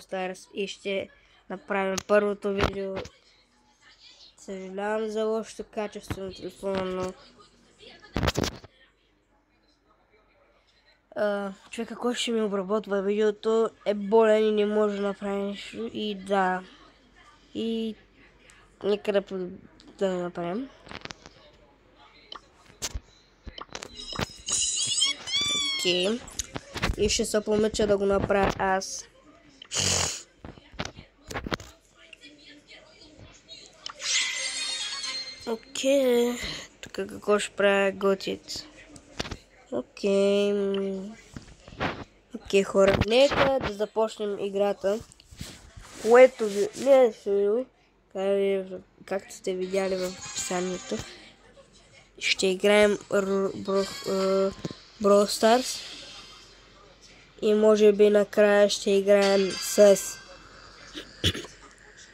Старс и ще направим първото видео. Съжалявам за лошото качество на телефона, но човека, който ще ми обработва видеото, е болен и не може да направи нещо. И да. И нека да направим. Окей. И ще се помъча да го направя аз. Окей. Тук какво ще правя готит. Окей, хора. Нека да започнем играта. Което ви както сте видяли в описанието. Ще играем Brawl Stars. И може би накрая ще играем с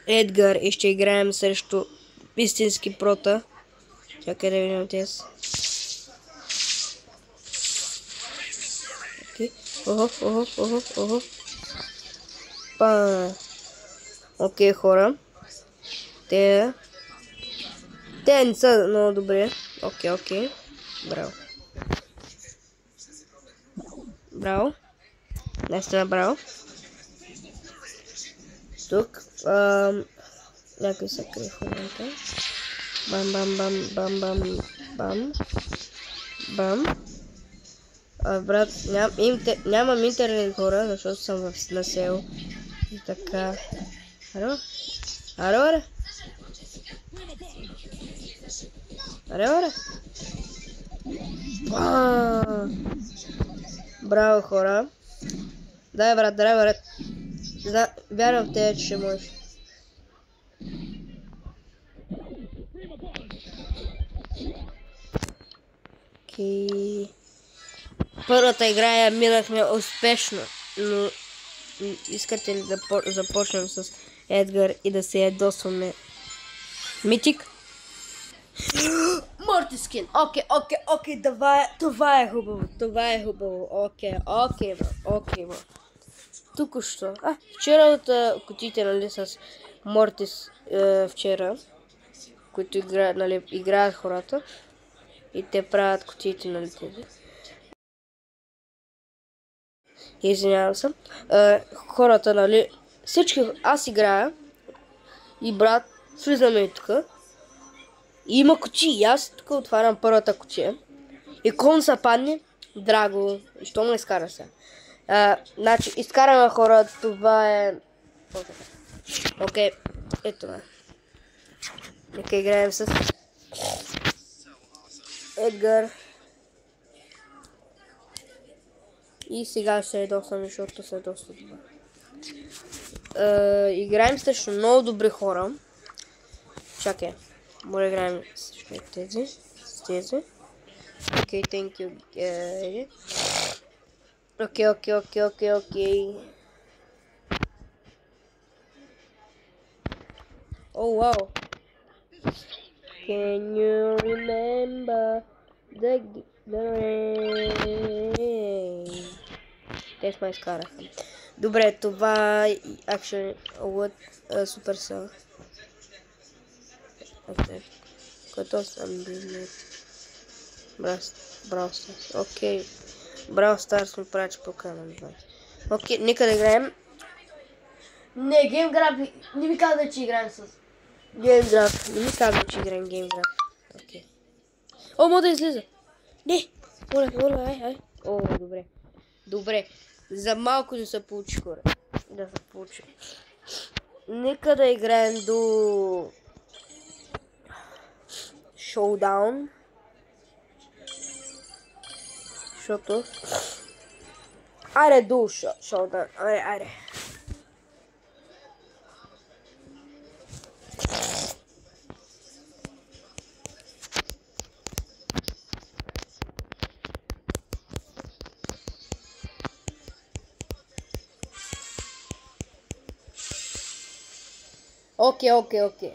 Едгар и ще играем срещу истински прота. Чакай да видим тези. Охо. Окей, хора. Те не са много добре. Окей. Браво. Наистина браво. Тук. Някой са крие в момента. Бам. Брат, нямам интернет, хора, защото съм на село. И така. Аро? Браво, хора. Дай, брат. Вярвам в тебе, че ще можеш. Окей. Първата игра я минахме успешно, но искате ли да започнем с Едгар и да се ядосваме? Митик? Мортискин! Окей, това е хубаво. Окей, бро. Току-що. Вчера от кутите, нали, с Мортис, вчера, които играят хората, и те правят кутиите, нали, тези. Извинявам се. Хората, нали, всички, аз играя и брат, влизаме и тук. И има кутии, и аз тук отварям първата кутия. И кон се падне, драго, и що ме изкара сега. Значи, изкараме хора, това е... Окей, ето ме. Нека играем с Едгар. И сега ще ядосваме, защото се доста добре. Играем срещу много добри хора. Чакай. Може да играем срещу тези. Окей, thank you. Окей. Oh, wow. Can you remember the rain? Теж ме изкараха. Добре, това е actually Supercell. Който съм бил. Brawl Stars. Окей. Brawl Stars ми прави, че поканам. Окей, нека да играем. Не, GameGrab. Не ми казва, че играем с GameGrab. Не ми казва, че играем GameGrab. Окей. О, мога да излиза. Не. Моля, ай. О, добре. За малко да се получи, хора. Нека да играем до Showdown. Защото... Айде до Showdown. Айде. Окей.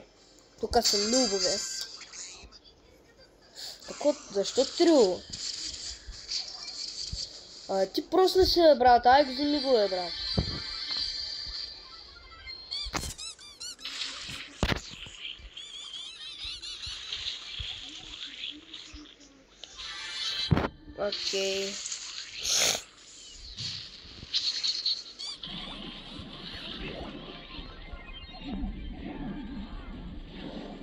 Тук са нубове. Защо трио? Ти просто си бе, брат, ай вземи го бе, брат. Окей.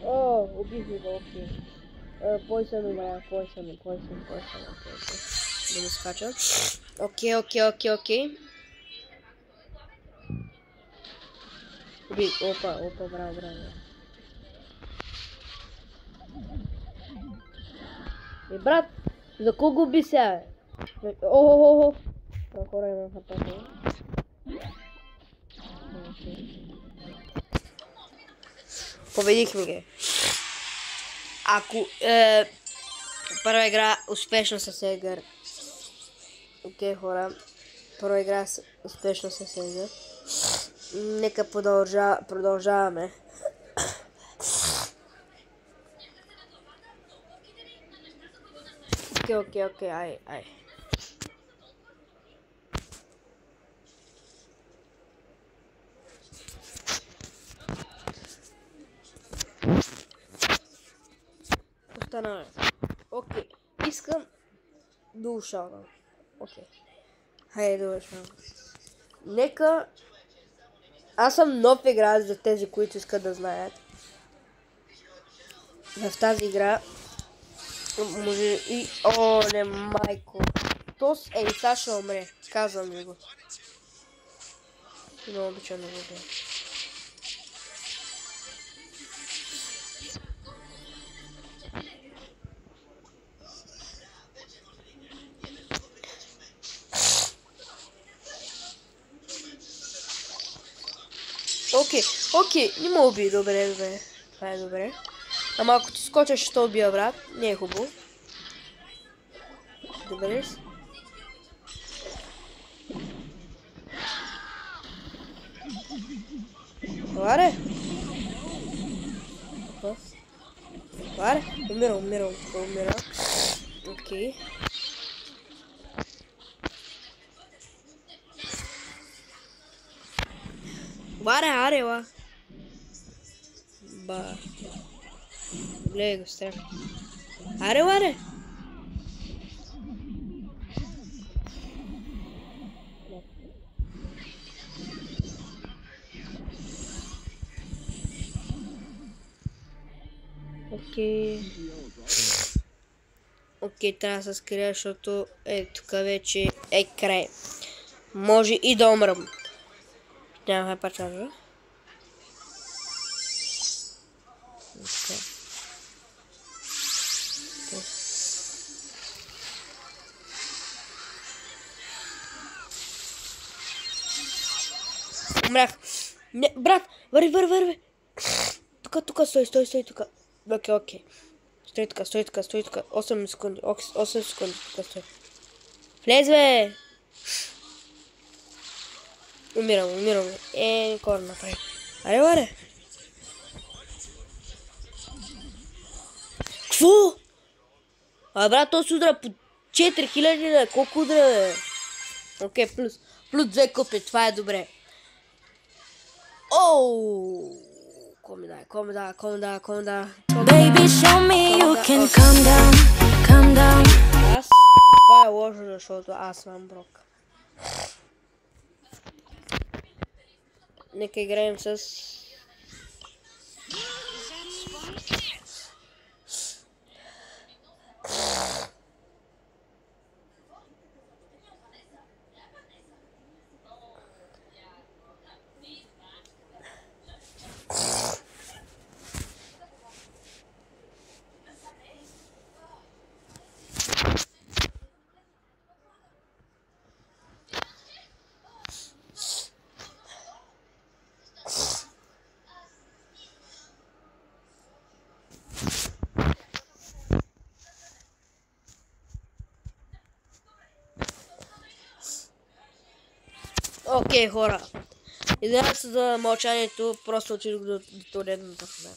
О, убих го, окей. Поисън умря, поисън. Да го скачам. Окей. Убих, опа, браво. Брат, за кого би сега, бе? О, хора имам хапата. Победихме ги. Ако първа игра успешно с Едгар. Окей, хора. Първа игра успешно с Едгар. Нека продължаваме. Окей, ай. Останаме. Окей, искам душа. Окей. Хайде, душа. Нека... Аз съм нов играч за тези, които искат да знаят. В тази игра може и... О, не, майко. Тос, сега ще умре. Казвам ви го. Много обичам да го гледам. Окей, не ме уби, добре. Това е добре. Ама ако ти скочаш, ще убия, брат. Не е хубаво. Добре си. Варе? Умирам. Окей. Аре, ла. Ба. Гледай го, страх. Аре. Окей, трябва да се скрия, защото тук вече е край. Може и да умрам. Няма хайпачажа. Умрях. Не, брат, върви. Тук, стой тук. Окей. Стой тук. 8 секунди, тук стой. Влез, бе! Умирам. Кой направи? Аре! Кво? Брат, той се удра по 4000, колко удра, бе? Окей, плюс 2 купи, това е добре. Оу! Calm down. Baby, show me you can calm down. Това е лошо, защото аз съм брок. Нека играем с... Окей, хора. Извинявам се за мълчанието, просто отидох до туалетната в мен.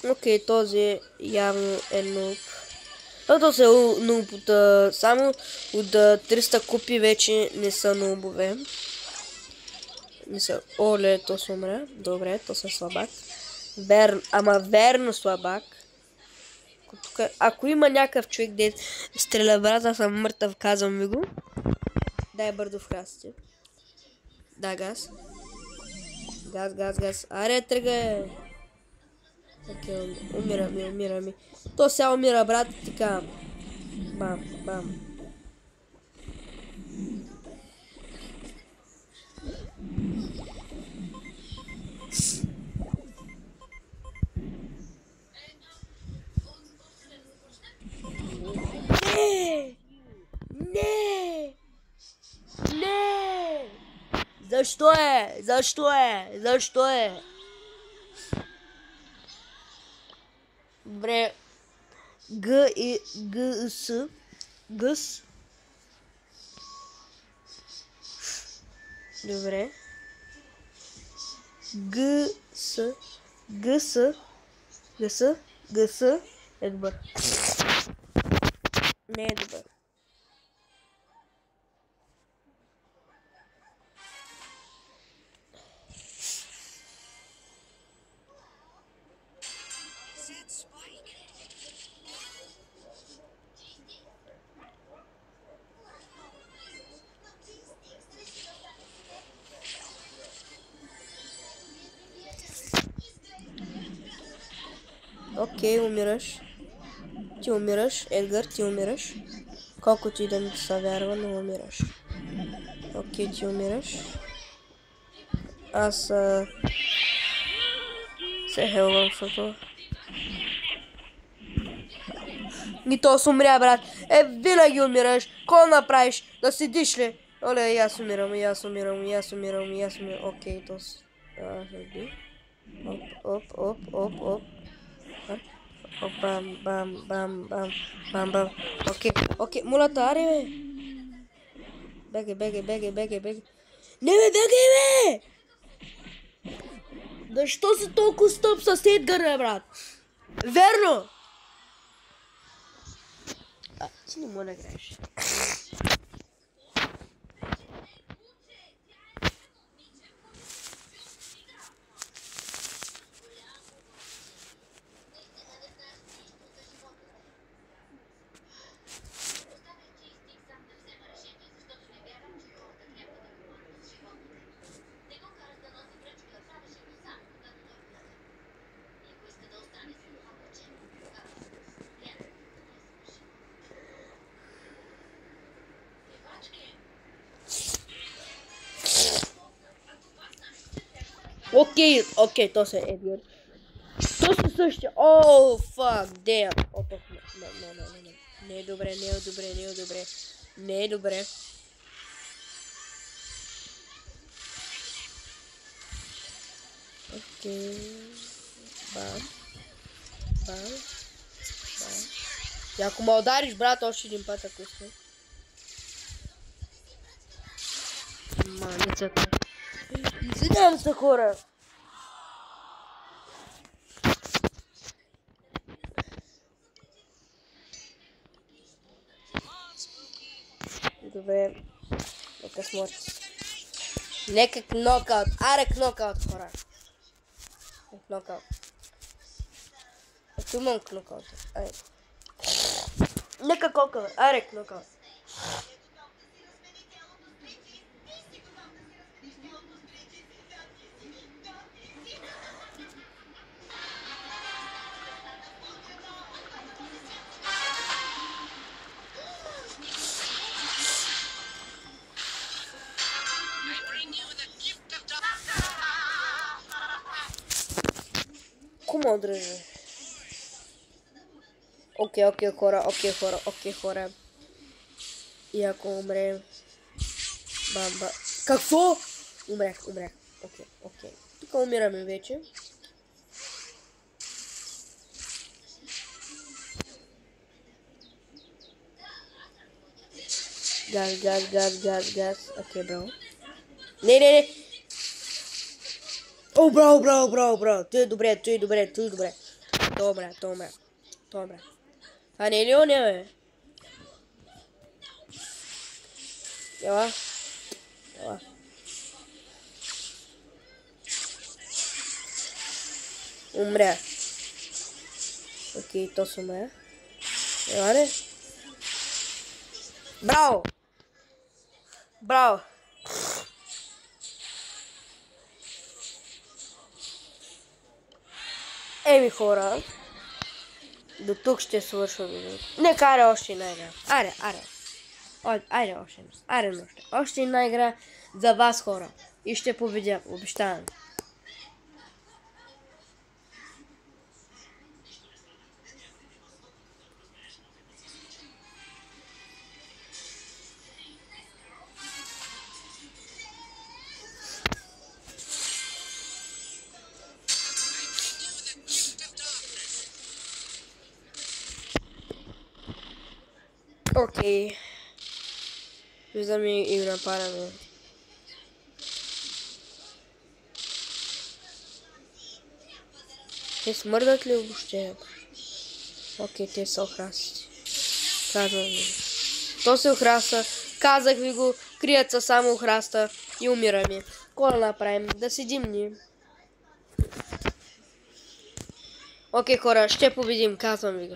Окей, този явно е нуб. То се нуб само от 300 купи вече не са нубове. Не са... Оле, то се умря. Добре, то съм слабак. Ама верно слабак. Ако има някакъв човек, де стреля брат, аз съм мъртъв, казвам ми го. Дай бърдо в храстите. Да, газ. Газ. Аре, тръгай. Окей, умира ми. То сега умира, брат, така. Бам. Не! Защо е? Добре. Гъс. Добре. Гъс. Е добър. Не е добър. Окей, умираш. Ти умираш, Едгар, ти умираш. Колкото и да ми се вярва, но умираш. Окей, ти умираш. Аз се хелвам, защото... И то се умря, брат. Винаги умираш. Ко направиш? Да седиш ли? Оле, и аз умирам. Окей, то с... Оп. Бам. Окей, мулата, аре, бе. Бегай. Не, бегай, бе! Защо си толкова стъп с Едгар, брат? Верно! Ти не мога да играеш. Окей, то се е Едгар. То се същия. О, фак, дем. Не е добре. Окей. Бам. И ако ме удариш, брат, още един път, ако искаш. Маницата. Извинявам се, хора. Добре. Нека смърт. Нека кнокаут. Аре, кнокаут, хора. Кнокаут. Ето имам кнокаут. Аре. Нека кнокаут. Аре, кнокаут. Кому дръжа? Окей, хора. И ако умрем... Бамба... Какво? Умрях. Окей. Тук умираме вече. Газ. Окей, бро. Не. О, браво. Той е добре. Добре. Това не е ли оня, бе? Ела. Умря. Окей, то се умря. Ела не? Браво! Еми хора, до тук ще свършва видеото. Нека аре още една игра. Айде още една игра за вас, хора. И ще победя, обещавам. Окей. Виждам и напараме. Те смърдат ли въобще? Окей, те са охрасти. Казвам ви. То се охраста. Казах ви го. Крият са само охраста. И умираме. Какво да направим? Да седим ни. Окей, хора, ще победим. Казвам ви го.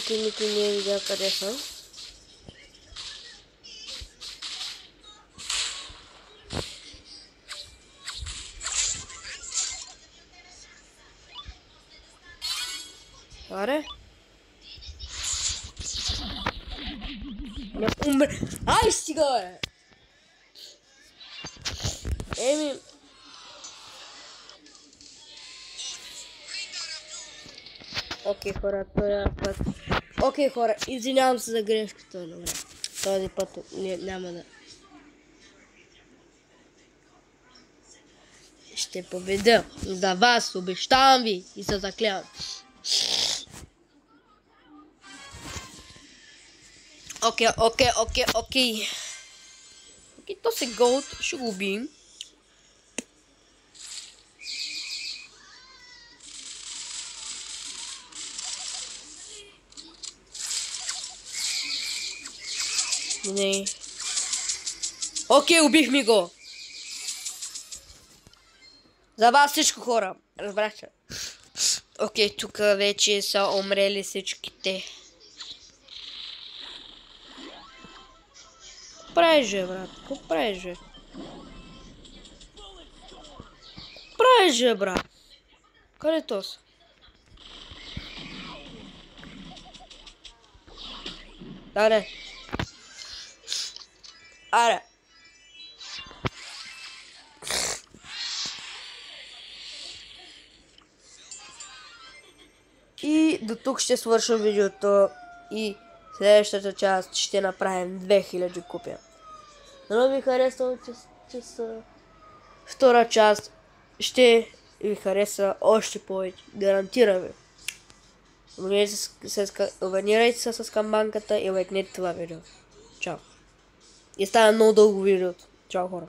Никой не е видял къде съм. Аре? Не умре. Ай, стига, бе! Еми... Окей, хора, този път... Окей, хора, извинявам се за грешката, добре. Този път няма да... Ще победя за вас, обещавам ви и се заклявам. Окей. Окей, то се голд, ще го убием. Не. Окей, убихме го. За вас всичко, хора. Разбрахте. Окей, тук вече са умрели всичките. Правиш же, брат. Какво правиш же? Правиш же, брат. Къде то са? Аре. И до тук ще свършим видеото. И следващата част ще направим 2000 копия. Но ви харесва, че са втора част. Ще ви хареса още повече. Гарантирам ви. Абонирайте се с камбанката и лайкнете това видео. Чао. И става много дълго видеото. Чао, хора.